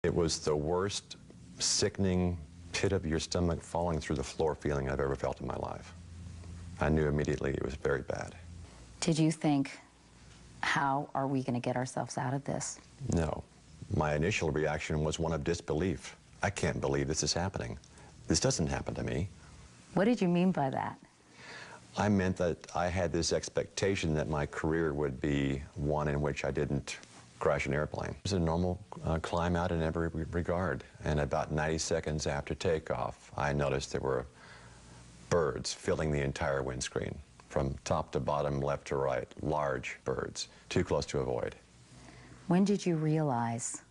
It was the worst, sickening, pit-of-your-stomach falling through the floor feeling I've ever felt in my life. I knew immediately it was very bad. Did you think, how are we going to get ourselves out of this? No. My initial reaction was one of disbelief. I can't believe this is happening. This doesn't happen to me. What did you mean by that? I meant that I had this expectation that my career would be one in which I didn't crash an airplane. It was a normal climb out in every regard. And about 90 seconds after takeoff, I noticed there were birds filling the entire windscreen, from top to bottom, left to right, large birds, too close to avoid. When did you realize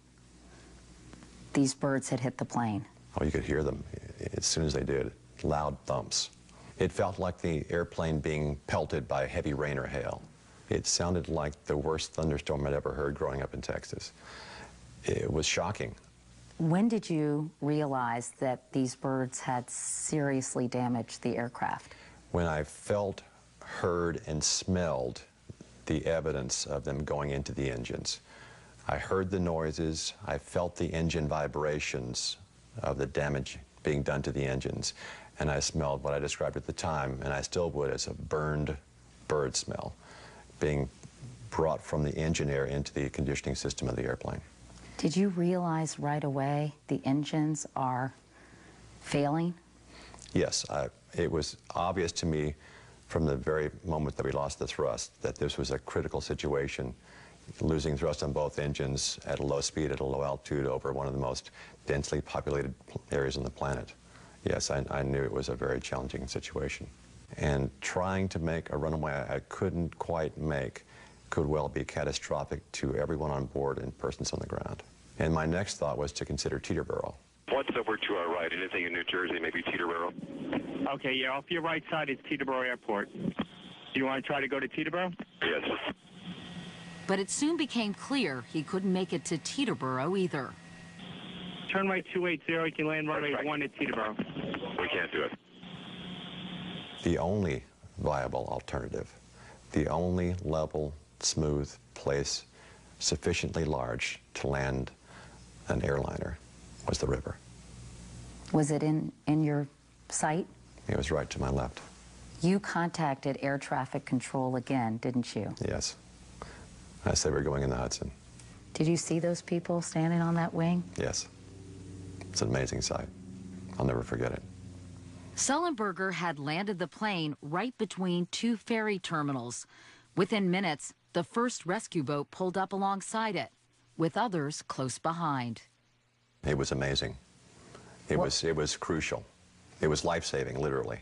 these birds had hit the plane? Oh, you could hear them as soon as they did, loud thumps. It felt like the airplane being pelted by heavy rain or hail. It sounded like the worst thunderstorm I'd ever heard growing up in Texas. It was shocking. When did you realize that these birds had seriously damaged the aircraft? When I felt, heard, and smelled the evidence of them going into the engines. I heard the noises, I felt the engine vibrations of the damage being done to the engines, and I smelled what I described at the time, and I still would, as a burned bird smell, being brought from the engine air into the conditioning system of the airplane. Did you realize right away the engines are failing? Yes, it was obvious to me from the very moment that we lost the thrust that this was a critical situation, losing thrust on both engines at a low speed, at a low altitude, over one of the most densely populated areas on the planet. Yes, I knew it was a very challenging situation. And trying to make a runaway I couldn't quite make could well be catastrophic to everyone on board and persons on the ground. And my next thought was to consider Teterboro. What's over to our right? Anything in New Jersey, maybe Teterboro? Okay, yeah, off your right side is Teterboro Airport. Do you want to try to go to Teterboro? Yes. But it soon became clear he couldn't make it to Teterboro either. Turn right 280, you can land runway 1 at Teterboro. We can't do it. The only viable alternative, the only level, smooth place sufficiently large to land an airliner was the river. Was it in your sight? It was right to my left. You contacted air traffic control again, didn't you? Yes. I said we're going in the Hudson. Did you see those people standing on that wing? Yes. It's an amazing sight. I'll never forget it. Sullenberger had landed the plane right between two ferry terminals. Within minutes, the first rescue boat pulled up alongside it, with others close behind. It was amazing. It was crucial. It was life-saving, literally.